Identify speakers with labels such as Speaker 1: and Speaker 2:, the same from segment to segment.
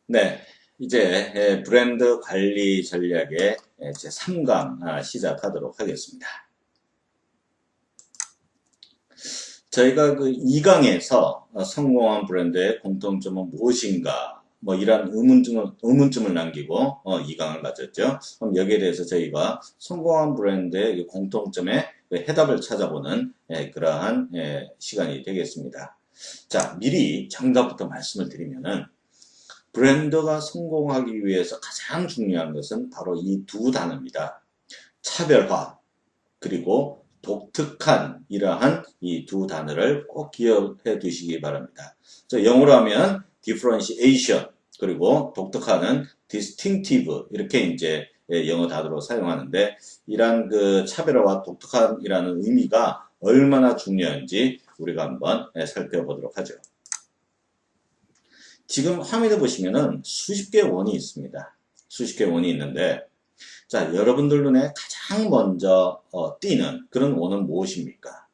Speaker 1: 네, 이제 브랜드 관리 전략의 제 3강 시작하도록 하겠습니다. 저희가 그 2강에서 성공한 브랜드의 공통점은 무엇인가 뭐 이런 의문점을 남기고 2강을 가졌죠. 그럼 여기에 대해서 저희가 성공한 브랜드의 그 공통점의 그 해답을 찾아보는 그러한 시간이 되겠습니다. 자, 미리 정답부터 말씀을 드리면은 브랜드가 성공하기 위해서 가장 중요한 것은 바로 이 두 단어입니다. 차별화 그리고 독특한 이러한 이 두 단어를 꼭 기억해 두시기 바랍니다. 영어로 하면 differentiation 그리고 독특한은 distinctive 이렇게 이제 영어 단어로 사용하는데 이러한 그 차별화와 독특한이라는 의미가 얼마나 중요한지 우리가 한번 살펴보도록 하죠. 지금 화면에 보시면은 수십 개의 원이 있습니다. 수십 개의 원이 있는데, 자, 여러분들 눈에 가장 먼저 띄는 그런 원은 무엇입니까?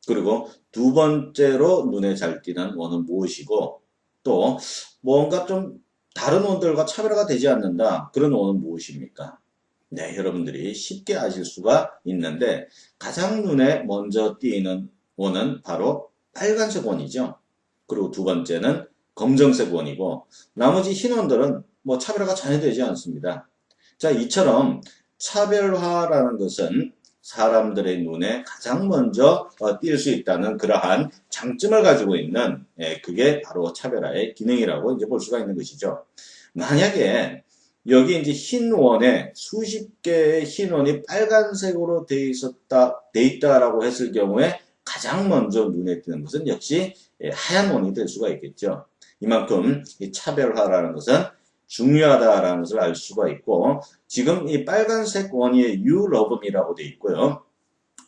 Speaker 1: 그리고 두 번째로 눈에 잘 띄는 원은 무엇이고, 또 뭔가 좀 다른 원들과 차별화가 되지 않는다. 그런 원은 무엇입니까? 네, 여러분들이 쉽게 아실 수가 있는데, 가장 눈에 먼저 띄는 원은 바로 빨간색 원이죠. 그리고 두 번째는 검정색 원이고 나머지 흰 원들은 뭐 차별화가 전혀 되지 않습니다. 자, 이처럼 차별화라는 것은 사람들의 눈에 가장 먼저 띌 수 있다는 그러한 장점을 가지고 있는 그게 바로 차별화의 기능이라고 이제 볼 수가 있는 것이죠. 만약에 여기 이제 흰 원에 수십 개의 흰 원이 빨간색으로 돼 있다라고 했을 경우에 가장 먼저 눈에 띄는 것은 역시 하얀 원이 될 수가 있겠죠. 이만큼 이 차별화라는 것은 중요하다라는 것을 알 수가 있고 지금 이 빨간색 원 위에 You love me라고 되어 있고요.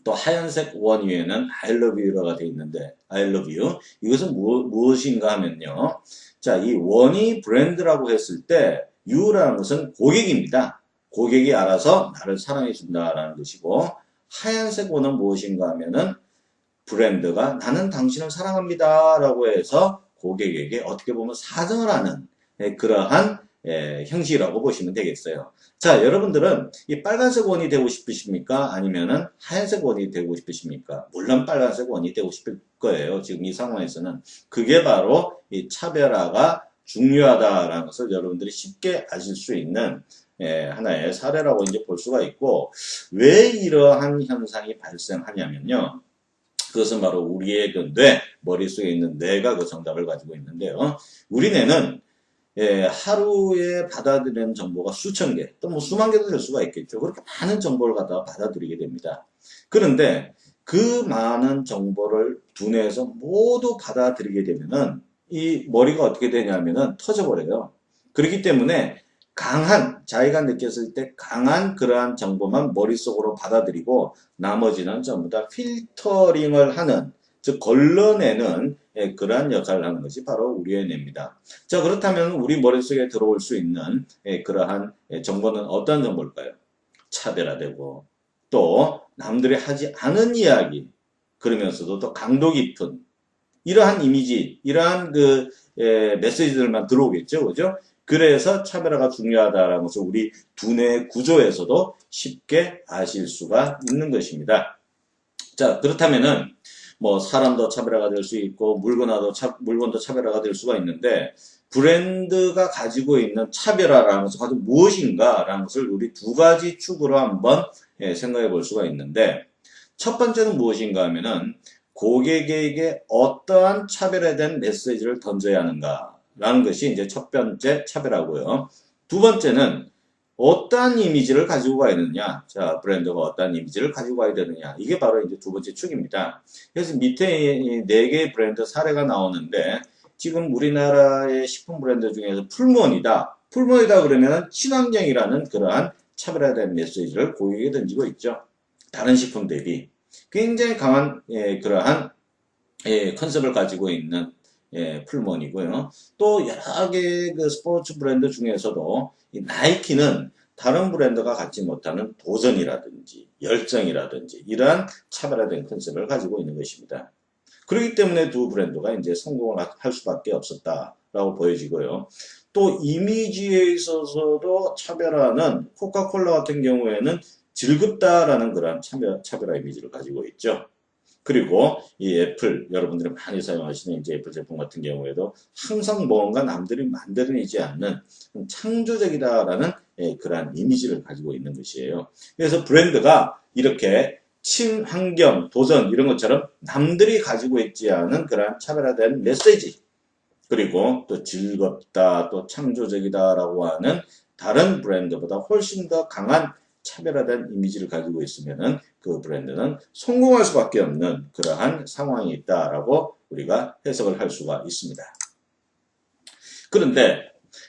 Speaker 1: 또 하얀색 원 위에는 I love you라고 되어 있는데 I love you 이것은 무엇인가 하면요. 자, 이 원이 브랜드라고 했을 때 You라는 것은 고객입니다. 고객이 알아서 나를 사랑해 준다라는 것이고 하얀색 원은 무엇인가 하면은 브랜드가 나는 당신을 사랑합니다 라고 해서 고객에게 어떻게 보면 사정을 하는 그러한 형식이라고 보시면 되겠어요. 자, 여러분들은 이 빨간색 원이 되고 싶으십니까? 아니면은 하얀색 원이 되고 싶으십니까? 물론 빨간색 원이 되고 싶을 거예요. 지금 이 상황에서는. 그게 바로 이 차별화가 중요하다라는 것을 여러분들이 쉽게 아실 수 있는 하나의 사례라고 이제 볼 수가 있고, 왜 이러한 현상이 발생하냐면요. 그것은 바로 우리의 그 머릿속에 있는 뇌가 그 정답을 가지고 있는데요. 우리 뇌는 하루에 받아들이는 정보가 수천 개, 또 뭐 수만 개도 될 수가 있겠죠. 그렇게 많은 정보를 갖다가 받아들이게 됩니다. 그런데 그 많은 정보를 두뇌에서 모두 받아들이게 되면은 이 머리가 어떻게 되냐면은 터져버려요. 그렇기 때문에 자기가 느꼈을 때 강한 그러한 정보만 머릿속으로 받아들이고 나머지는 전부 다 필터링을 하는, 즉 걸러내는 그러한 역할을 하는 것이 바로 우리의 뇌입니다. 자, 그렇다면 우리 머릿속에 들어올 수 있는 그러한 정보는 어떤 정보일까요? 차별화되고 또 남들이 하지 않은 이야기, 그러면서도 또 강도 깊은 이러한 이미지, 이러한 그 메시지들만 들어오겠죠, 그죠? 그래서 차별화가 중요하다라는 것을 우리 두뇌 구조에서도 쉽게 아실 수가 있는 것입니다. 자, 그렇다면은 뭐 사람도 차별화가 될 수 있고 물건도 차별화가 될 수가 있는데 브랜드가 가지고 있는 차별화라는 것은 과연 무엇인가라는 것을 우리 두 가지 축으로 한번 생각해 볼 수가 있는데 첫 번째는 무엇인가 하면은 고객에게 어떠한 차별화된 메시지를 던져야 하는가라는 것이 이제 첫 번째 차별화고요. 두 번째는 어떠한 이미지를 가지고 가야 되느냐. 자, 브랜드가 어떠한 이미지를 가지고 가야 되느냐. 이게 바로 이제 두 번째 축입니다. 그래서 밑에 네 개의 브랜드 사례가 나오는데 지금 우리나라의 식품 브랜드 중에서 풀무원이다. 풀무원이다 그러면 친환경이라는 그러한 차별화된 메시지를 고객에게 던지고 있죠. 다른 식품 대비. 굉장히 강한 그러한 컨셉을 가지고 있는 풀무원이고요. 또 여러 개의 그 스포츠 브랜드 중에서도 이 나이키는 다른 브랜드가 갖지 못하는 도전이라든지 열정이라든지 이러한 차별화된 컨셉을 가지고 있는 것입니다. 그렇기 때문에 두 브랜드가 이제 성공을 할 수밖에 없었다라고 보여지고요. 또 이미지에 있어서도 차별화는 코카콜라 같은 경우에는 즐겁다라는 그런 차별화 이미지를 가지고 있죠. 그리고 이 애플, 여러분들이 많이 사용하시는 이제 애플 제품 같은 경우에도 항상 뭔가 남들이 만들어내지 않는 창조적이다라는 그러한 이미지를 가지고 있는 것이에요. 그래서 브랜드가 이렇게 친환경, 도전 이런 것처럼 남들이 가지고 있지 않은 그러한 차별화된 메시지, 그리고 또 즐겁다, 또 창조적이다라고 하는 다른 브랜드보다 훨씬 더 강한 차별화된 이미지를 가지고 있으면은 그 브랜드는 성공할 수밖에 없는 그러한 상황이 있다라고 우리가 해석을 할 수가 있습니다. 그런데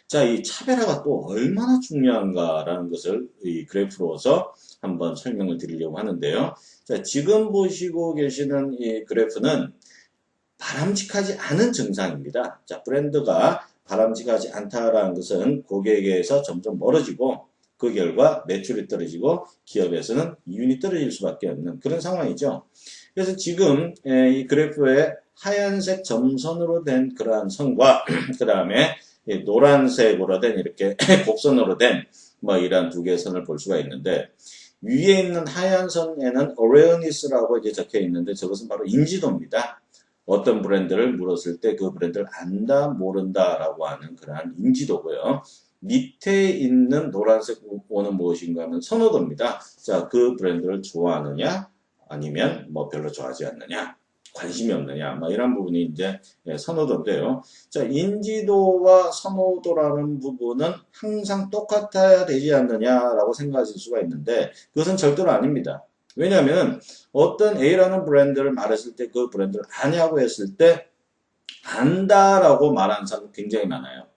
Speaker 1: 자, 이 차별화가 또 얼마나 중요한가라는 것을 이 그래프로서 한번 설명을 드리려고 하는데요. 자, 지금 보시고 계시는 이 그래프는 바람직하지 않은 증상입니다. 자, 브랜드가 바람직하지 않다라는 것은 고객에게서 점점 멀어지고 그 결과 매출이 떨어지고 기업에서는 이윤이 떨어질 수밖에 없는 그런 상황이죠. 그래서 지금 이 그래프에 하얀색 점선으로 된 그러한 선과 그 다음에 노란색으로 된 이렇게 곡선으로 된 뭐 이러한 두 개의 선을 볼 수가 있는데, 위에 있는 하얀 선에는 awareness라고 이제 적혀 있는데 저것은 바로 인지도입니다. 어떤 브랜드를 물었을 때 그 브랜드를 안다, 모른다라고 하는 그러한 인지도고요. 밑에 있는 노란색 원은 무엇인가 하면 선호도입니다. 자, 그 브랜드를 좋아하느냐, 아니면 뭐 별로 좋아하지 않느냐, 관심이 없느냐, 뭐 이런 부분이 이제 선호도인데요. 자, 인지도와 선호도라는 부분은 항상 똑같아야 되지 않느냐라고 생각하실 수가 있는데 그것은 절대로 아닙니다. 왜냐하면 어떤 A라는 브랜드를 말했을 때 그 브랜드를 아냐고 했을 때 안다라고 말하는 사람 굉장히 많아요.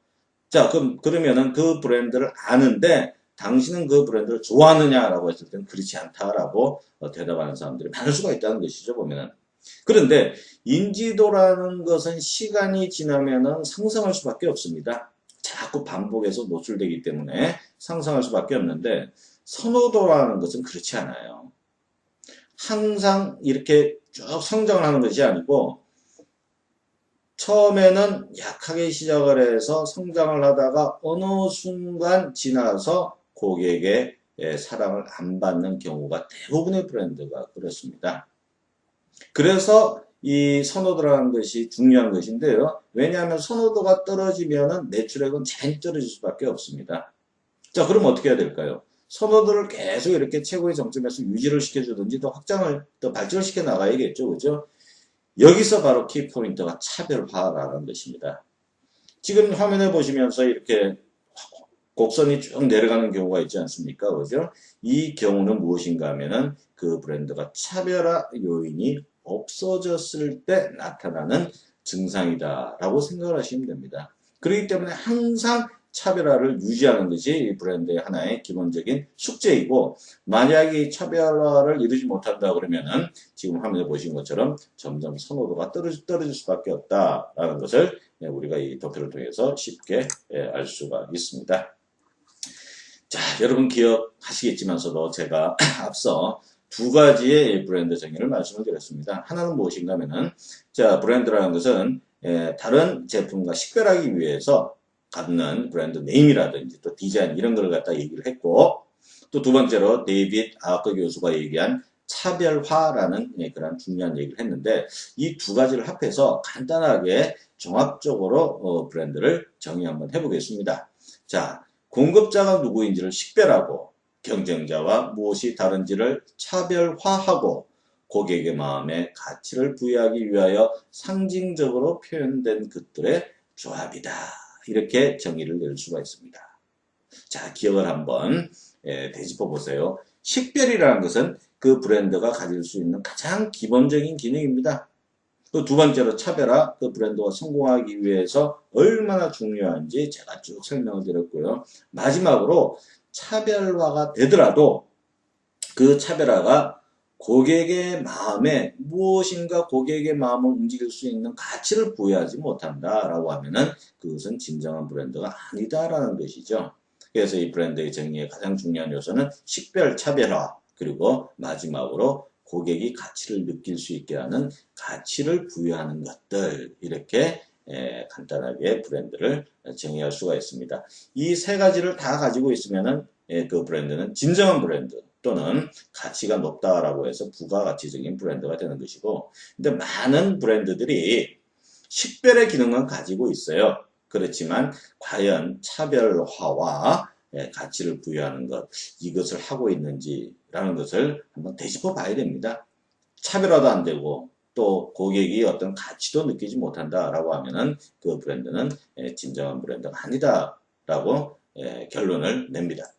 Speaker 1: 자, 그러면은 그 브랜드를 아는데 당신은 그 브랜드를 좋아하느냐라고 했을 때는 그렇지 않다라고 대답하는 사람들이 많을 수가 있다는 것이죠, 보면은. 그런데 인지도라는 것은 시간이 지나면은 상승할 수밖에 없습니다. 자꾸 반복해서 노출되기 때문에 상승할 수밖에 없는데 선호도라는 것은 그렇지 않아요. 항상 이렇게 쭉 성장을 하는 것이 아니고 처음에는 약하게 시작을 해서 성장을 하다가 어느 순간 지나서 고객의 사랑을 안 받는 경우가 대부분의 브랜드가 그렇습니다. 그래서 이 선호도라는 것이 중요한 것인데요. 왜냐하면 선호도가 떨어지면 매출액은 잘 떨어질 수밖에 없습니다. 자, 그럼 어떻게 해야 될까요? 선호도를 계속 이렇게 최고의 정점에서 유지를 시켜주든지 더 확장을, 더 발전을 시켜 나가야겠죠. 그죠? 여기서 바로 키포인트가 차별화라는 것입니다. 지금 화면에 보시면서 이렇게 곡선이 쭉 내려가는 경우가 있지 않습니까? 그죠? 이 경우는 무엇인가 하면은 그 브랜드가 차별화 요인이 없어졌을 때 나타나는 증상이다라고 생각을 하시면 됩니다. 그렇기 때문에 항상 차별화를 유지하는 것이 이 브랜드의 하나의 기본적인 숙제이고, 만약에 차별화를 이루지 못한다 그러면은 지금 화면에 보신 것처럼 점점 선호도가 떨어질 수밖에 없다라는 것을 우리가 이 도표를 통해서 쉽게 알 수가 있습니다. 자, 여러분 기억하시겠지만서도 제가 앞서 두 가지의 브랜드 정의를 말씀을 드렸습니다. 하나는 무엇인가 하면은, 자, 브랜드라는 것은 다른 제품과 식별하기 위해서 갖는 브랜드 네임이라든지 또 디자인 이런 걸 갖다 얘기를 했고, 또 두 번째로 데이빗 아크 교수가 얘기한 차별화라는 그런 중요한 얘기를 했는데, 이 두 가지를 합해서 간단하게 종합적으로 브랜드를 정의 한번 해보겠습니다. 자, 공급자가 누구인지를 식별하고 경쟁자와 무엇이 다른지를 차별화하고 고객의 마음에 가치를 부여하기 위하여 상징적으로 표현된 것들의 조합이다. 이렇게 정의를 낼 수가 있습니다. 자, 기억을 한번 되짚어 보세요. 식별이라는 것은 그 브랜드가 가질 수 있는 가장 기본적인 기능입니다. 또 두 번째로 차별화, 그 브랜드가 성공하기 위해서 얼마나 중요한지 제가 쭉 설명을 드렸고요. 마지막으로 차별화가 되더라도 그 차별화가 고객의 마음에 무엇인가 고객의 마음을 움직일 수 있는 가치를 부여하지 못한다라고 하면은 그것은 진정한 브랜드가 아니다라는 것이죠. 그래서 이 브랜드의 정의의 가장 중요한 요소는 식별, 차별화, 그리고 마지막으로 고객이 가치를 느낄 수 있게 하는 가치를 부여하는 것들, 이렇게 간단하게 브랜드를 정의할 수가 있습니다. 이 세 가지를 다 가지고 있으면은 그 브랜드는 진정한 브랜드 또는 가치가 높다라고 해서 부가가치적인 브랜드가 되는 것이고, 근데 많은 브랜드들이 식별의 기능은 가지고 있어요. 그렇지만 과연 차별화와 가치를 부여하는 것, 이것을 하고 있는지라는 것을 한번 되짚어 봐야 됩니다. 차별화도 안 되고 또 고객이 어떤 가치도 느끼지 못한다라고 하면은 그 브랜드는 진정한 브랜드가 아니다라고 결론을 냅니다.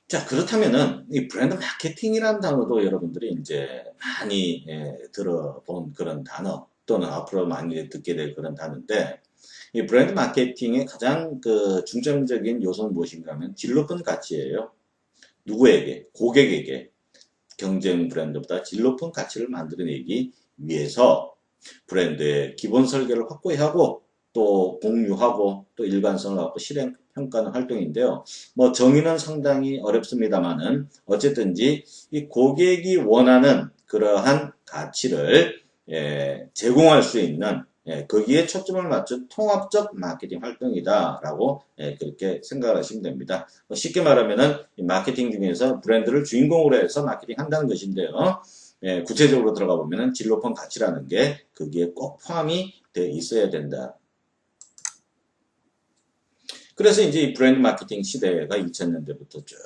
Speaker 1: 자, 그렇다면은 이 브랜드 마케팅이라는 단어도 여러분들이 이제 많이 들어본 그런 단어 또는 앞으로 많이 듣게 될 그런 단어인데, 이 브랜드 마케팅의 가장 그 중점적인 요소는 무엇인가 하면 질 높은 가치예요. 누구에게? 고객에게. 경쟁 브랜드보다 질 높은 가치를 만들어내기 위해서 브랜드의 기본 설계를 확고히 하고 또 공유하고 또 일관성을 갖고 실행 평가하는 활동인데요. 뭐 정의는 상당히 어렵습니다만은 어쨌든지 이 고객이 원하는 그러한 가치를 제공할 수 있는 거기에 초점을 맞춘 통합적 마케팅 활동이다라고 그렇게 생각하시면 됩니다. 쉽게 말하면은 마케팅 중에서 브랜드를 주인공으로 해서 마케팅 한다는 것인데요. 구체적으로 들어가 보면은 질 높은 가치라는 게 거기에 꼭 포함이 돼 있어야 된다. 그래서 이제 이 브랜드 마케팅 시대가 2000년대부터 쭉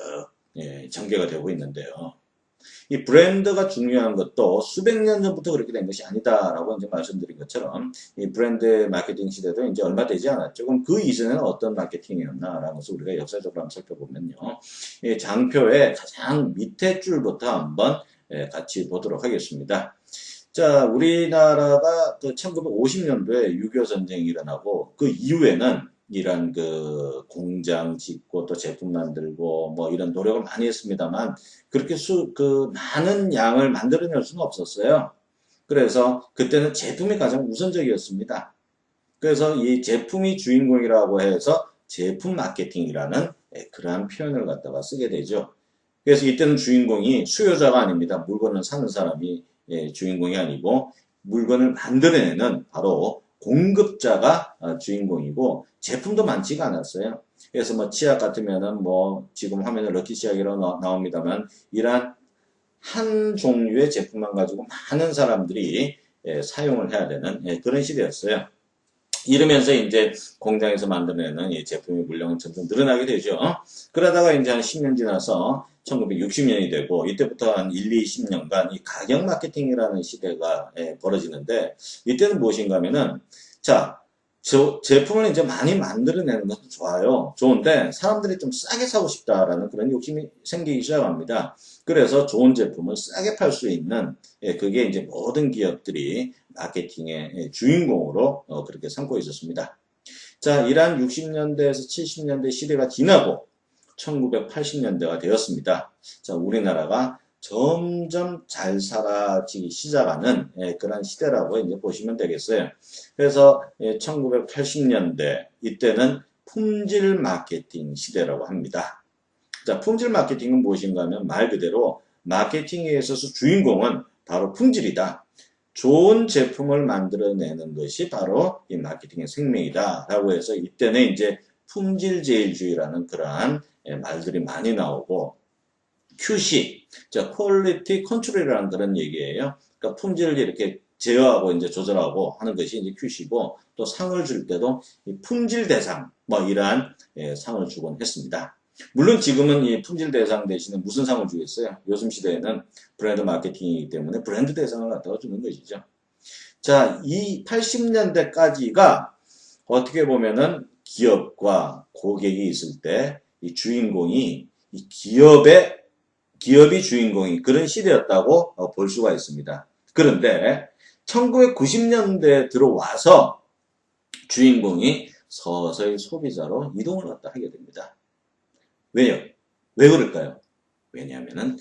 Speaker 1: 전개가 되고 있는데요. 이 브랜드가 중요한 것도 수백 년 전부터 그렇게 된 것이 아니다라고 이제 말씀드린 것처럼 이 브랜드 마케팅 시대도 이제 얼마 되지 않았죠. 그럼 그 이전에는 어떤 마케팅이었나라는 것을 우리가 역사적으로 한번 살펴보면요. 이 장표의 가장 밑에 줄부터 한번 같이 보도록 하겠습니다. 자, 우리나라가 그 1950년도에 6.25 전쟁이 일어나고 그 이후에는 이런 그 공장 짓고 또 제품 만들고 뭐 이런 노력을 많이 했습니다만 그렇게 그 많은 양을 만들어낼 수는 없었어요. 그래서 그때는 제품이 가장 우선적이었습니다. 그래서 이 제품이 주인공이라고 해서 제품 마케팅이라는 그러한 표현을 갖다가 쓰게 되죠. 그래서 이때는 주인공이 수요자가 아닙니다. 물건을 사는 사람이 주인공이 아니고 물건을 만들어내는 바로 공급자가 주인공이고 제품도 많지가 않았어요. 그래서 뭐 치약 같으면은 뭐 지금 화면에 럭키 치약이라고 나옵니다만 이러한 한 종류의 제품만 가지고 많은 사람들이 사용을 해야 되는 그런 시대였어요. 이러면서 이제 공장에서 만들어내는 이 제품의 물량은 점점 늘어나게 되죠. 그러다가 이제 한 10년 지나서 1960년이 되고 이때부터 한 1, 20년간 이 가격 마케팅이라는 시대가 벌어지는데 이때는 무엇인가 하면은 자, 제품을 이제 많이 만들어내는 것도 좋아요. 좋은데 사람들이 좀 싸게 사고 싶다라는 그런 욕심이 생기기 시작합니다. 그래서 좋은 제품을 싸게 팔 수 있는 그게 이제 모든 기업들이 마케팅의 주인공으로 그렇게 삼고 있었습니다. 자, 이러한 60년대에서 70년대 시대가 지나고 1980년대가 되었습니다. 자, 우리나라가 점점 잘 살아지기 시작하는 그런 시대라고 이제 보시면 되겠어요. 그래서 1980년대 이때는 품질 마케팅 시대라고 합니다. 자, 품질 마케팅은 무엇인가 하면 말 그대로 마케팅에 있어서 주인공은 바로 품질이다. 좋은 제품을 만들어내는 것이 바로 이 마케팅의 생명이다. 라고 해서 이때는 이제 품질제일주의라는 그러한 말들이 많이 나오고 QC, 자, 퀄리티 컨트롤이라는 그런 얘기예요. 그러니까 품질을 이렇게 제어하고 이제 조절하고 하는 것이 이제 QC고 또 상을 줄 때도 이 품질 대상 뭐 이러한 상을 주곤 했습니다. 물론 지금은 이 품질 대상 대신에 무슨 상을 주겠어요? 요즘 시대에는 브랜드 마케팅이기 때문에 브랜드 대상을 갖다가 주는 것이죠. 자, 이 80년대까지가 어떻게 보면은 기업과 고객이 있을 때 이 주인공이 이 기업이 주인공이 그런 시대였다고 볼 수가 있습니다. 그런데 1990년대에 들어와서 주인공이 서서히 소비자로 이동을 갖다 하게 됩니다. 왜요? 왜 그럴까요? 왜냐하면은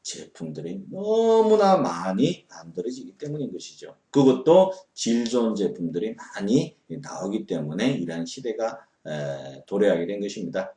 Speaker 1: 제품들이 너무나 많이 만들어지기 때문인 것이죠. 그것도 질 좋은 제품들이 많이 나오기 때문에 이러한 시대가 도래하게 된 것입니다.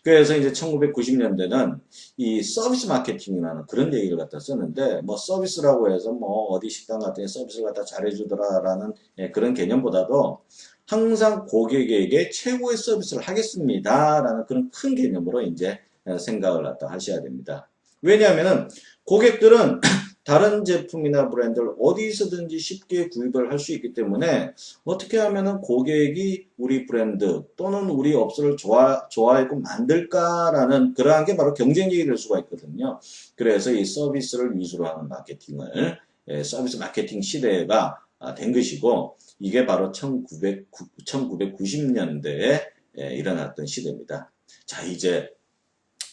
Speaker 1: 그래서 이제 1990년대는 이 서비스 마케팅이라는 그런 얘기를 갖다 썼는데, 뭐 서비스라고 해서 뭐 어디 식당 같은 데 서비스를 갖다 잘해주더라라는 그런 개념보다도 항상 고객에게 최고의 서비스를 하겠습니다라는 그런 큰 개념으로 이제 생각을 갖다 하셔야 됩니다. 왜냐하면은 고객들은 다른 제품이나 브랜드를 어디서든지 쉽게 구입을 할 수 있기 때문에 어떻게 하면은 고객이 우리 브랜드 또는 우리 업소를 좋아하고 만들까라는 그러한 게 바로 경쟁력이 될 수가 있거든요. 그래서 이 서비스를 위주로 하는 마케팅을 서비스 마케팅 시대가 된 것이고 이게 바로 1990년대에 일어났던 시대입니다. 자, 이제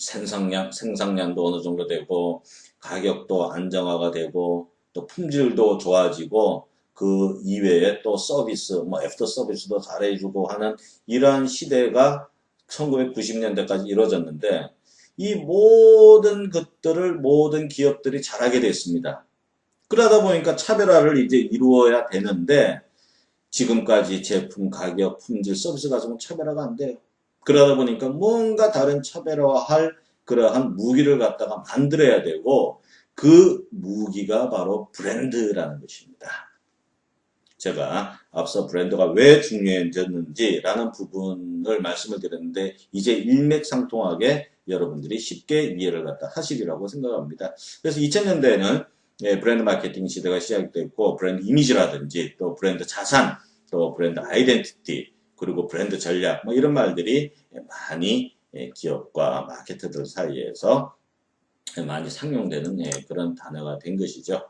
Speaker 1: 생산량도 어느 정도 되고 가격도 안정화가 되고 또 품질도 좋아지고 그 이외에 또 서비스 뭐 애프터 서비스도 잘해주고 하는 이러한 시대가 1990년대까지 이루어졌는데 이 모든 것들을 모든 기업들이 잘하게 됐습니다. 그러다 보니까 차별화를 이제 이루어야 되는데 지금까지 제품, 가격, 품질, 서비스 가지고는 차별화가 안 돼요. 그러다 보니까 뭔가 다른 차별화할 그러한 무기를 갖다가 만들어야 되고 그 무기가 바로 브랜드라는 것입니다. 제가 앞서 브랜드가 왜 중요해졌는지라는 부분을 말씀을 드렸는데 이제 일맥상통하게 여러분들이 쉽게 이해를 갖다 하시리라고 생각합니다. 그래서 2000년대에는 브랜드 마케팅 시대가 시작됐고 브랜드 이미지라든지 또 브랜드 자산 또 브랜드 아이덴티티 그리고 브랜드 전략 뭐 이런 말들이 많이 기업과 마케터들 사이에서 많이 상용되는 그런 단어가 된 것이죠.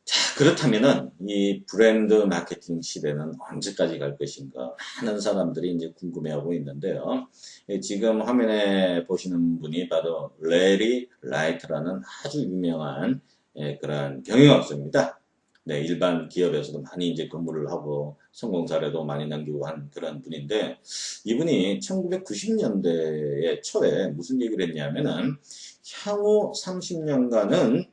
Speaker 1: 자, 그렇다면은 이 브랜드 마케팅 시대는 언제까지 갈 것인가 많은 사람들이 이제 궁금해하고 있는데요. 지금 화면에 보시는 분이 바로 레리 라이트라는 아주 유명한 그런 경영학자입니다. 네, 일반 기업에서도 많이 이제 근무를 하고 성공 사례도 많이 남기고 한 그런 분인데 이분이 1990년대의 초에 무슨 얘기를 했냐면은 향후 30년간은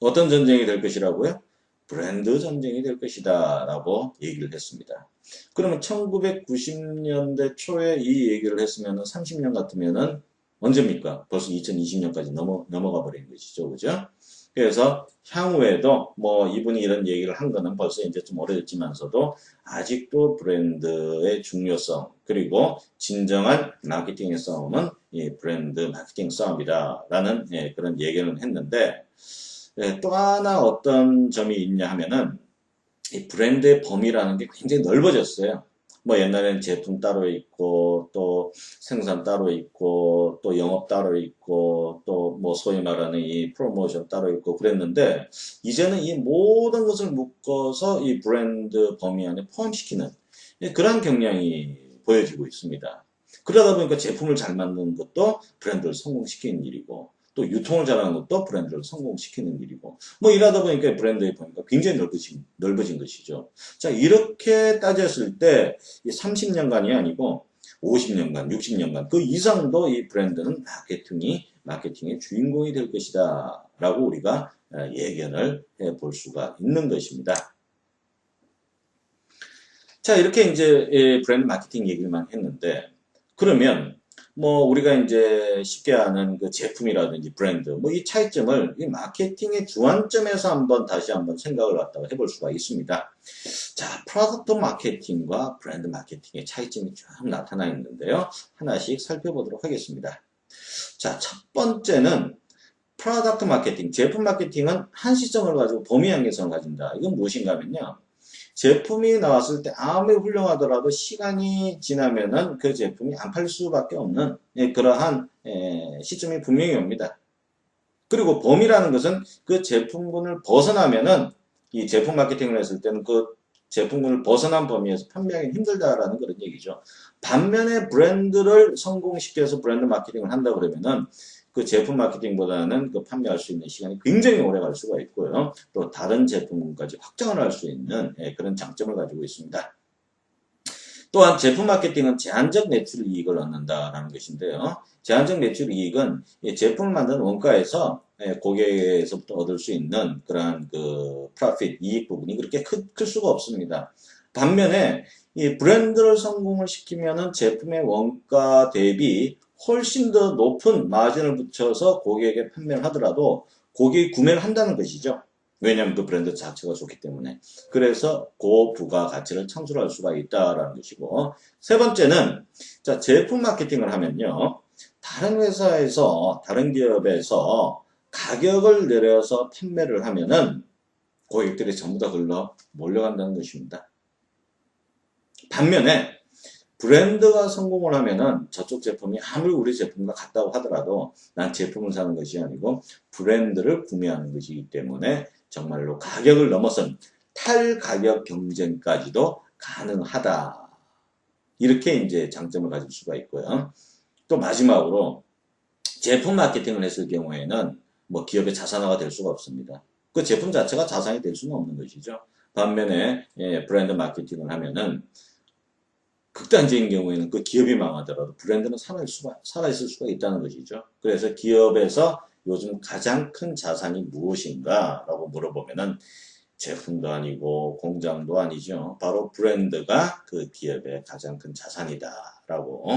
Speaker 1: 어떤 전쟁이 될 것이라고요? 브랜드 전쟁이 될 것이다 라고 얘기를 했습니다. 그러면 1990년대 초에 이 얘기를 했으면 30년 같으면은 언제입니까? 벌써 2020년까지 넘어가 버린 것이죠. 그죠? 그래서 향후에도 뭐 이분이 이런 얘기를 한 거는 벌써 이제 좀 오래됐지만서도 아직도 브랜드의 중요성 그리고 진정한 마케팅의 싸움은 이 브랜드 마케팅 싸움이다 라는 그런 얘기를 했는데 또 하나 어떤 점이 있냐 하면은 이 브랜드의 범위라는 게 굉장히 넓어졌어요. 뭐 옛날에는 제품 따로 있고 또 생산 따로 있고 또 영업 따로 있고 또 뭐 소위 말하는 이 프로모션 따로 있고 그랬는데 이제는 이 모든 것을 묶어서 이 브랜드 범위 안에 포함시키는 그런 경향이 보여지고 있습니다. 그러다 보니까 제품을 잘 만드는 것도 브랜드를 성공시키는 일이고 또 유통을 잘하는 것도 브랜드를 성공시키는 일이고 뭐 이러다 보니까 브랜드의 범위가 굉장히 넓어진 것이죠. 자, 이렇게 따졌을 때 30년간이 아니고 50년간, 60년간 그 이상도 이 브랜드는 마케팅의 주인공이 될 것이다 라고 우리가 예견을 해볼 수가 있는 것입니다. 자, 이렇게 이제 브랜드 마케팅 얘기만 했는데 그러면 뭐 우리가 이제 쉽게 아는 그 제품이라든지 브랜드 뭐 이 차이점을 이 마케팅의 주안점에서 다시 한번 생각을 갖다가 해볼 수가 있습니다. 자, 프로덕트 마케팅과 브랜드 마케팅의 차이점이 쭉 나타나 있는데요. 하나씩 살펴보도록 하겠습니다. 자, 첫 번째는 프로덕트 마케팅, 제품 마케팅은 한 시점을 가지고 범위 한계성을 가진다. 이건 무엇인가 하면요. 제품이 나왔을 때 아무리 훌륭하더라도 시간이 지나면은 그 제품이 안 팔릴 수밖에 없는 그러한 시점이 분명히 옵니다. 그리고 범위라는 것은 그 제품군을 벗어나면은 이 제품 마케팅을 했을 때는 그 제품군을 벗어난 범위에서 판매하기 힘들다라는 그런 얘기죠. 반면에 브랜드를 성공시켜서 브랜드 마케팅을 한다 그러면은 그 제품 마케팅보다는 그 판매할 수 있는 시간이 굉장히 오래 갈 수가 있고요. 또 다른 제품까지 확장을 할 수 있는 그런 장점을 가지고 있습니다. 또한 제품 마케팅은 제한적 매출 이익을 얻는다라는 것인데요. 제한적 매출 이익은 제품을 만드는 원가에서 고객에서부터 얻을 수 있는 그러한 그 프로핏 이익 부분이 그렇게 클 수가 없습니다. 반면에 이 브랜드를 성공을 시키면은 제품의 원가 대비 훨씬 더 높은 마진을 붙여서 고객에게 판매를 하더라도 고객이 구매를 한다는 것이죠. 왜냐하면 그 브랜드 자체가 좋기 때문에. 그래서 고부가 가치를 창출할 수가 있다라는 것이고, 세 번째는 자, 제품 마케팅을 하면요. 다른 회사에서 다른 기업에서 가격을 내려서 판매를 하면은 고객들이 전부 다 글러 몰려간다는 것입니다. 반면에 브랜드가 성공을 하면은 저쪽 제품이 아무리 우리 제품과 같다고 하더라도 난 제품을 사는 것이 아니고 브랜드를 구매하는 것이기 때문에 정말로 가격을 넘어선 탈가격 경쟁까지도 가능하다. 이렇게 이제 장점을 가질 수가 있고요. 또 마지막으로 제품 마케팅을 했을 경우에는 뭐 기업의 자산화가 될 수가 없습니다. 그 제품 자체가 자산이 될 수는 없는 것이죠. 반면에 브랜드 마케팅을 하면은 극단적인 경우에는 그 기업이 망하더라도 브랜드는 살아있을 수가 있다는 것이죠. 그래서 기업에서 요즘 가장 큰 자산이 무엇인가 라고 물어보면은 제품도 아니고 공장도 아니죠. 바로 브랜드가 그 기업의 가장 큰 자산이다 라고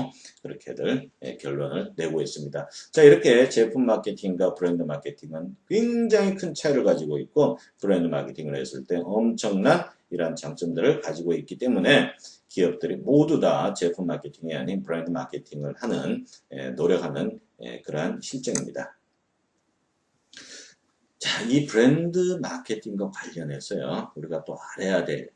Speaker 1: 그렇게들 결론을 내고 있습니다. 자, 이렇게 제품 마케팅과 브랜드 마케팅은 굉장히 큰 차이를 가지고 있고 브랜드 마케팅을 했을 때 엄청난 이러한 장점들을 가지고 있기 때문에 기업들이 모두 다 제품 마케팅이 아닌 브랜드 마케팅을 하는 노력하는 그러한 실정입니다. 자, 이 브랜드 마케팅과 관련해서요, 우리가 또 알아야 될,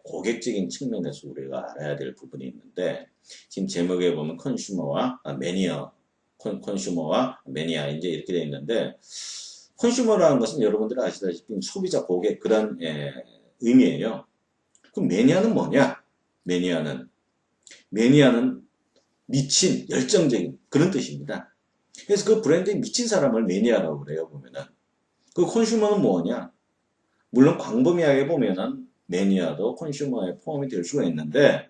Speaker 1: 고객적인 측면에서 우리가 알아야 될 부분이 있는데, 지금 제목에 보면 컨슈머와 매니아, 컨슈머와 매니아, 이제 이렇게 되어 있는데, 컨슈머라는 것은 여러분들이 아시다시피 소비자, 고객, 그런, 의미예요. 그럼 매니아는 뭐냐? 매니아는 미친, 열정적인 그런 뜻입니다. 그래서 그 브랜드에 미친 사람을 매니아라고 그래요, 보면은. 그 컨슈머는 뭐냐? 물론 광범위하게 보면은 매니아도 컨슈머에 포함이 될 수가 있는데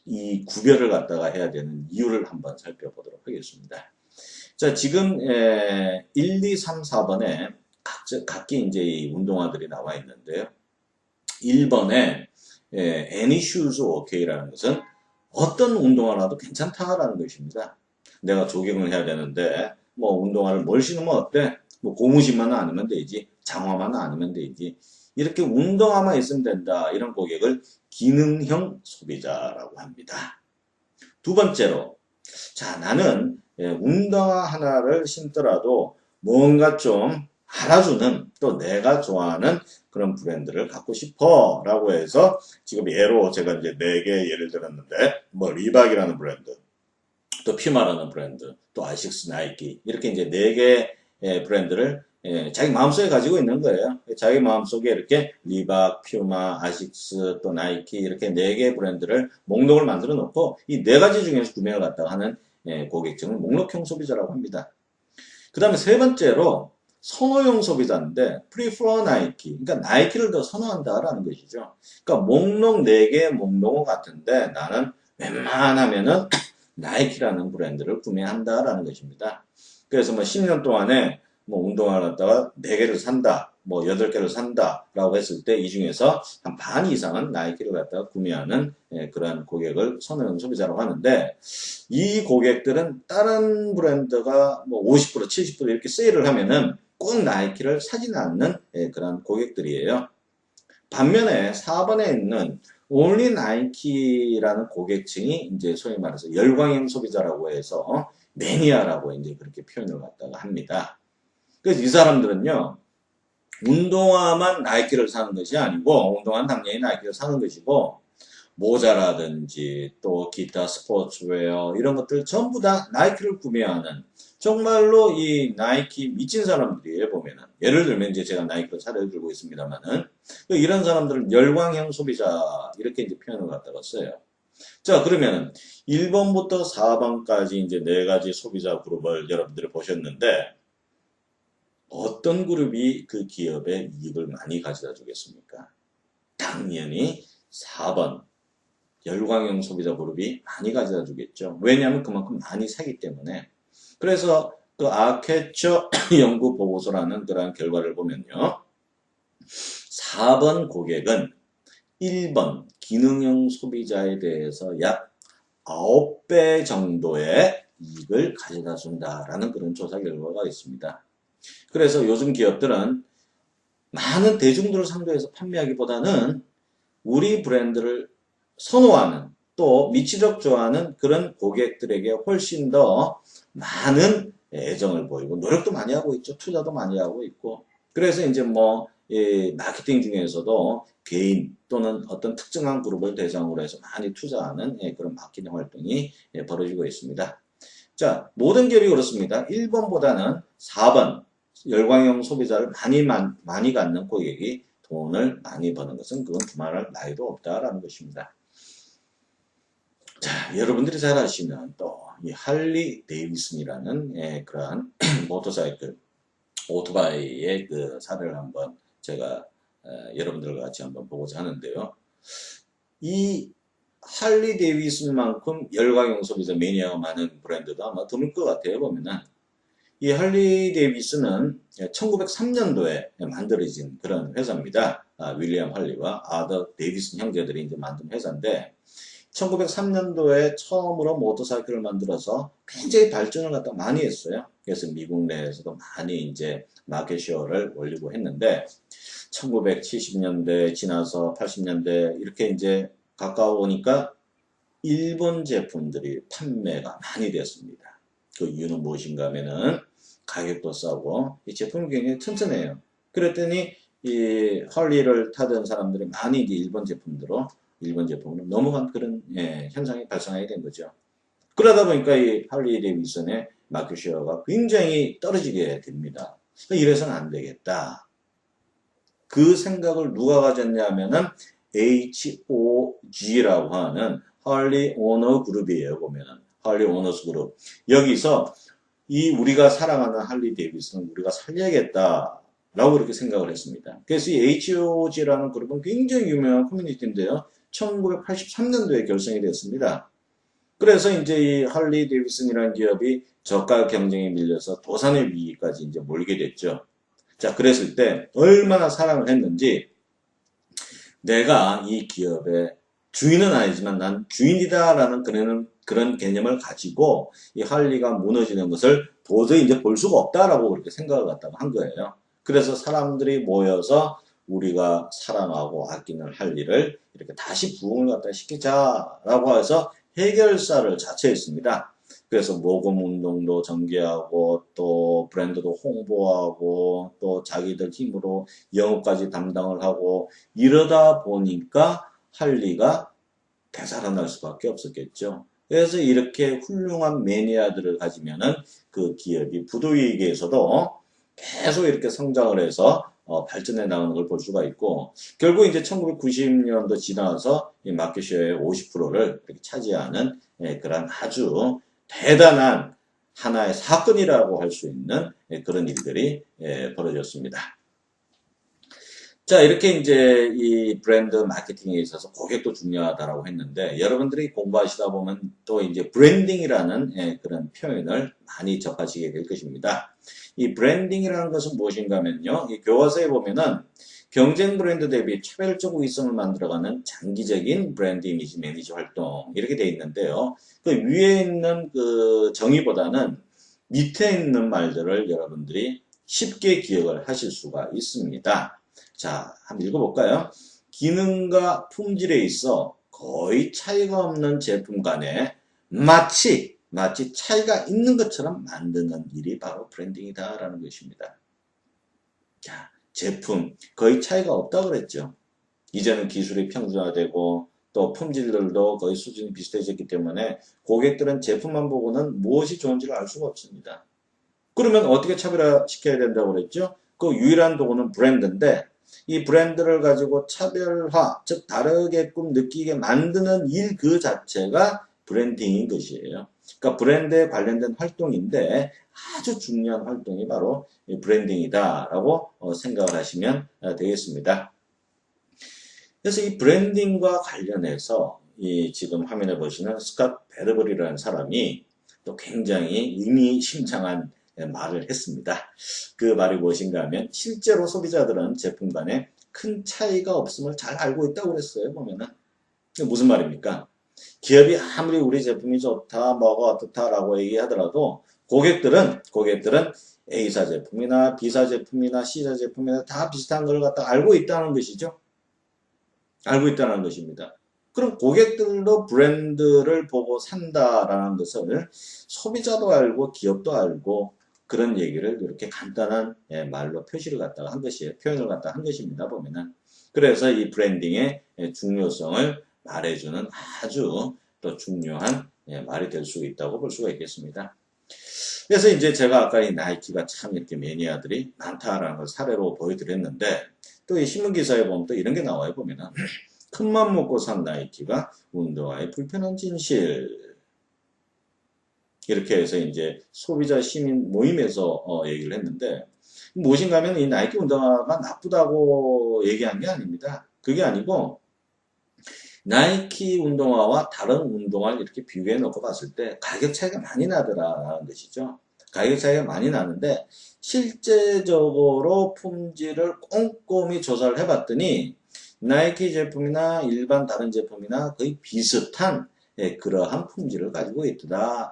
Speaker 1: 이 구별을 갖다가 해야 되는 이유를 한번 살펴보도록 하겠습니다. 자, 지금 1, 2, 3, 4번에 각기 이제 이 운동화들이 나와 있는데요. 1번에 any shoes okay라는 것은 어떤 운동화라도 괜찮다라는 것입니다. 내가 조깅을 해야 되는데 뭐 운동화를 뭘 신으면 어때? 뭐 고무신만 아니면 되지, 장화만 아니면 되지. 이렇게 운동화만 있으면 된다. 이런 고객을 기능형 소비자라고 합니다. 두 번째로, 자, 나는 운동화 하나를 신더라도 뭔가 좀 알아주는 또 내가 좋아하는 그런 브랜드를 갖고 싶어 라고 해서 지금 예로 제가 이제 4개 예를 들었는데 뭐 리박이라는 브랜드, 또 퓨마라는 브랜드, 또 아식스, 나이키 이렇게 이제 4개 브랜드를 자기 마음속에 가지고 있는 거예요. 자기 마음속에 이렇게 리박, 퓨마, 아식스, 또 나이키 이렇게 4개 브랜드를 목록을 만들어 놓고 이 4가지 중에서 구매를 갖다가 하는 고객층을 목록형 소비자라고 합니다. 그 다음에 세 번째로 선호형 소비자인데 prefer 나이키, 그러니까 나이키를 더 선호한다라는 것이죠. 그러니까 목록 4개 목록 같은데 나는 웬만하면은 나이키라는 브랜드를 구매한다라는 것입니다. 그래서 뭐 10년 동안에 뭐 운동화를 갖다가 4개를 산다, 뭐 8개를 산다 라고 했을 때 이 중에서 한 반 이상은 나이키를 갖다가 구매하는 그러한 고객을 선호형 소비자라고 하는데 이 고객들은 다른 브랜드가 뭐 50%, 70% 이렇게 세일을 하면은 꼭 나이키를 사지는 않는 그런 고객들이에요. 반면에 4번에 있는 only 나이키라는 고객층이 이제 소위 말해서 열광형 소비자라고 해서 매니아라고 이제 그렇게 표현을 갖다가 합니다. 그래서 이 사람들은요, 운동화만 나이키를 사는 것이 아니고, 운동화는 당연히 나이키를 사는 것이고, 모자라든지 또 기타 스포츠웨어 이런 것들 전부 다 나이키를 구매하는 정말로 이 나이키 미친 사람들이에요, 보면은. 예를 들면 이제 제가 나이키를 차례를 들고 있습니다만은, 이런 사람들은 열광형 소비자, 이렇게 이제 표현을 갖다가 써요. 자, 그러면 1번부터 4번까지 이제 4가지 소비자 그룹을 여러분들이 보셨는데, 어떤 그룹이 그 기업의 이익을 많이 가져다 주겠습니까? 당연히 4번. 열광형 소비자 그룹이 많이 가져다 주겠죠. 왜냐하면 그만큼 많이 사기 때문에. 그래서 그 아케처 연구 보고서라는 그러한 결과를 보면요. 4번 고객은 1번 기능형 소비자에 대해서 약 9배 정도의 이익을 가져다 준다라는 그런 조사 결과가 있습니다. 그래서 요즘 기업들은 많은 대중들을 상대해서 판매하기보다는 우리 브랜드를 선호하는 또 미치적 좋아하는 그런 고객들에게 훨씬 더 많은 애정을 보이고 노력도 많이 하고 있죠. 투자도 많이 하고 있고. 그래서 이제 뭐 마케팅 중에서도 개인 또는 어떤 특정한 그룹을 대상으로 해서 많이 투자하는 그런 마케팅 활동이 벌어지고 있습니다. 자, 모든 기업이 그렇습니다. 1번보다는 4번 열광형 소비자를 많이 갖는 고객이 돈을 많이 버는 것은 그건 두말할 나위도 없다라는 것입니다. 자, 여러분들이 잘 아시는 또 이 할리 데이비슨이라는 그러한 모터사이클 오토바이의 그 사례를 한번 제가 여러분들과 같이 한번 보고자 하는데요. 이 할리 데이비슨만큼 열광형 소비자 매니아가 많은 브랜드도 아마 드물 것 같아요. 보면은 이 할리 데이비슨은 1903년도에 만들어진 그런 회사입니다. 윌리엄 할리와 아더 데이비슨 형제들이 이제 만든 회사인데 1903년도에 처음으로 모터사이클을 만들어서 굉장히 발전을 갖다 많이 했어요. 그래서 미국 내에서도 많이 이제 마켓쉐어를 올리고 했는데 1970년대 지나서 80년대 이렇게 이제 가까우니까 일본 제품들이 판매가 많이 됐습니다. 그 이유는 무엇인가 하면은 가격도 싸고 이 제품이 굉장히 튼튼해요. 그랬더니 이 할리를 타던 사람들이 많이 이제 일본 제품으로 넘어간 그런 현상이 발생하게 된 거죠. 그러다 보니까 이 할리 데이비슨의 마켓쉐어가 굉장히 떨어지게 됩니다. 이래서는 안 되겠다. 그 생각을 누가 가졌냐면은 HOG라고 하는 할리 오너 그룹이에요. 보면은 할리 오너스 그룹. 여기서 이 우리가 사랑하는 할리 데이비슨을 우리가 살려야겠다. 라고 그렇게 생각을 했습니다. 그래서 이 HOG라는 그룹은 굉장히 유명한 커뮤니티인데요. 1983년도에 결성이 됐습니다. 그래서 이제 이 할리 데이비슨이라는 기업이 저가 경쟁에 밀려서 도산의 위기까지 이제 몰게 됐죠. 자, 그랬을 때 얼마나 사랑을 했는지 내가 이 기업의 주인은 아니지만 난 주인이다라는 그런 개념을 가지고 이 할리가 무너지는 것을 도저히 이제 볼 수가 없다라고 그렇게 생각을 갖다가 한 거예요. 그래서 사람들이 모여서 우리가 사랑하고 아끼는 할리를 이렇게 다시 부흥을 갖다 시키자라고 해서 해결사를 자처했습니다. 그래서 모금 운동도 전개하고 또 브랜드도 홍보하고 또 자기들 힘으로 영업까지 담당을 하고 이러다 보니까 할리가 되살아날 수밖에 없었겠죠. 그래서 이렇게 훌륭한 매니아들을 가지면은 그 기업이 부도위기에서도 계속 이렇게 성장을 해서 발전해 나가는 걸 볼 수가 있고 결국 이제 1990년도 지나서 이 마켓쉐어의 50%를 이렇게 차지하는 그런 아주 대단한 하나의 사건이라고 할 수 있는 그런 일들이 벌어졌습니다. 자, 이렇게 이제 이 브랜드 마케팅에 있어서 고객도 중요하다라고 했는데 여러분들이 공부하시다 보면 또 이제 브랜딩이라는 그런 표현을 많이 접하시게 될 것입니다. 이 브랜딩이라는 것은 무엇인가 하면요. 이 교과서에 보면은 경쟁 브랜드 대비 차별적 우위성을 만들어가는 장기적인 브랜드 이미지 매니지 활동 이렇게 되어 있는데요. 그 위에 있는 그 정의보다는 밑에 있는 말들을 여러분들이 쉽게 기억을 하실 수가 있습니다. 자, 한번 읽어볼까요? 기능과 품질에 있어 거의 차이가 없는 제품 간에 마치 차이가 있는 것처럼 만드는 일이 바로 브랜딩이다라는 것입니다. 자, 제품 거의 차이가 없다고 그랬죠. 이제는 기술이 평준화되고 또 품질들도 거의 수준이 비슷해졌기 때문에 고객들은 제품만 보고는 무엇이 좋은지를 알 수가 없습니다. 그러면 어떻게 차별화시켜야 된다고 그랬죠? 그 유일한 도구는 브랜드인데 이 브랜드를 가지고 차별화, 즉 다르게끔 느끼게 만드는 일 그 자체가 브랜딩인 것이에요. 그러니까 브랜드에 관련된 활동인데 아주 중요한 활동이 바로 브랜딩이다라고 생각을 하시면 되겠습니다. 그래서 이 브랜딩과 관련해서 이 지금 화면에 보시는 스캇 베르버리라는 사람이 또 굉장히 의미심장한 말을 했습니다. 그 말이 무엇인가 하면 실제로 소비자들은 제품 간에 큰 차이가 없음을 잘 알고 있다고 그랬어요. 보면은 무슨 말입니까? 기업이 아무리 우리 제품이 좋다, 뭐가 어떻다라고 얘기하더라도 고객들은 A사 제품이나 B사 제품이나 C사 제품이나 다 비슷한 걸 갖다 알고 있다는 것이죠. 알고 있다는 것입니다. 그럼 고객들도 브랜드를 보고 산다라는 것을 소비자도 알고 기업도 알고 그런 얘기를 이렇게 간단한 말로 표시를 갖다가 한 것이에요. 표현을 갖다가 한 것입니다. 보면은. 그래서 이 브랜딩의 중요성을 말해주는 아주 또 중요한 말이 될 수 있다고 볼 수가 있겠습니다. 그래서 이제 제가 아까 이 나이키가 참 이렇게 매니아들이 많다라는 걸 사례로 보여드렸는데 또 이 신문기사에 보면 또 이런 게 나와요. 보면은 큰맘 먹고 산 나이키가 운동화의 불편한 진실. 이렇게 해서 이제 소비자 시민 모임에서 얘기를 했는데 무엇인가 하면 이 나이키 운동화가 나쁘다고 얘기한 게 아닙니다. 그게 아니고 나이키 운동화와 다른 운동화를 이렇게 비교해 놓고 봤을 때 가격 차이가 많이 나더라라는 것이죠. 가격 차이가 많이 나는데 실제적으로 품질을 꼼꼼히 조사를 해봤더니 나이키 제품이나 일반 다른 제품이나 거의 비슷한 그러한 품질을 가지고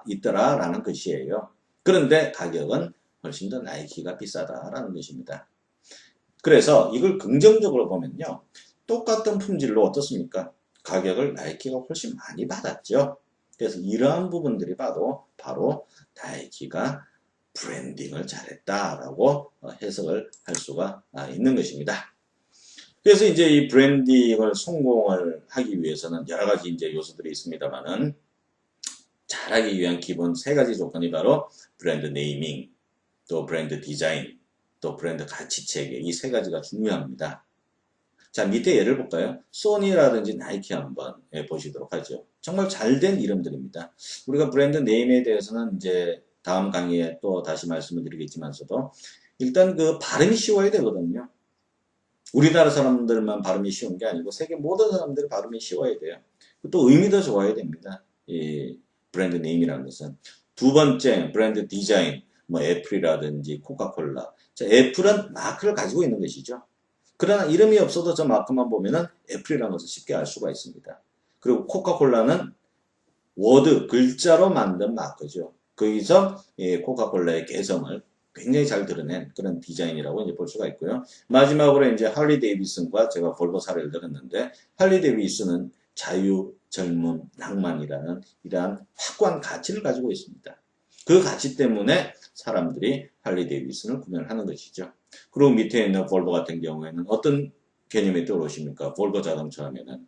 Speaker 1: 있더라라는 것이에요. 그런데 가격은 훨씬 더 나이키가 비싸다라는 것입니다. 그래서 이걸 긍정적으로 보면요. 똑같은 품질로 어떻습니까? 가격을 나이키가 훨씬 많이 받았죠. 그래서 이러한 부분들이 바로 나이키가 브랜딩을 잘했다라고 해석을 할 수가 있는 것입니다. 그래서 이제 이 브랜딩을 성공을 하기 위해서는 여러 가지 이제 요소들이 있습니다만은 잘하기 위한 기본 세 가지 조건이 바로 브랜드 네이밍, 또 브랜드 디자인, 또 브랜드 가치 체계 이 세 가지가 중요합니다. 자, 밑에 예를 볼까요? 소니라든지 나이키 한번 보시도록 하죠. 정말 잘된 이름들입니다. 우리가 브랜드 네임에 대해서는 이제 다음 강의에 또 다시 말씀을 드리겠지만서도 일단 그 발음이 쉬워야 되거든요. 우리나라 사람들만 발음이 쉬운 게 아니고 세계 모든 사람들이 발음이 쉬워야 돼요. 또 의미도 좋아야 됩니다. 이 브랜드 네임이라는 것은. 두 번째, 브랜드 디자인, 뭐 애플이라든지 코카콜라. 자, 애플은 마크를 가지고 있는 것이죠. 그러나 이름이 없어도 저 마크만 보면은 애플이라는 것을 쉽게 알 수가 있습니다. 그리고 코카콜라는 워드, 글자로 만든 마크죠. 거기서 코카콜라의 개성을 굉장히 잘 드러낸 그런 디자인이라고 이제 볼 수가 있고요. 마지막으로 이제 할리 데이비슨과 제가 볼보 사례를 들었는데 할리 데이비슨은 자유, 젊음, 낭만이라는 이러한 확고한 가치를 가지고 있습니다. 그 가치 때문에 사람들이 할리 데이비슨을 구매를 하는 것이죠. 그리고 밑에 있는 볼보 같은 경우에는 어떤 개념이 떠오르십니까? 볼보 자동차 하면은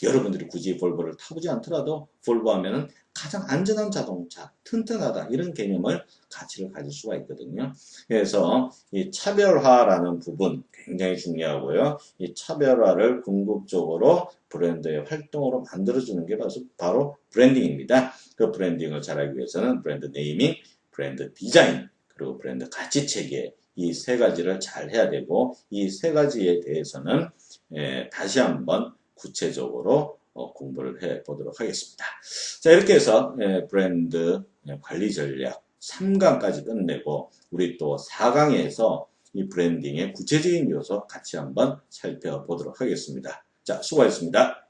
Speaker 1: 여러분들이 굳이 볼보를 타보지 않더라도 볼보 하면은 가장 안전한 자동차, 튼튼하다 이런 개념을 가치를 가질 수가 있거든요. 그래서 이 차별화라는 부분 굉장히 중요하고요. 이 차별화를 궁극적으로 브랜드의 활동으로 만들어주는 게 바로 브랜딩입니다. 그 브랜딩을 잘하기 위해서는 브랜드 네이밍, 브랜드 디자인, 그리고 브랜드 가치 체계 이 세 가지를 잘 해야 되고 이 세 가지에 대해서는 다시 한번 구체적으로 공부를 해 보도록 하겠습니다. 자, 이렇게 해서 브랜드 관리 전략 3강까지 끝내고 우리 또 4강에서 이 브랜딩의 구체적인 요소 같이 한번 살펴보도록 하겠습니다. 자, 수고하셨습니다.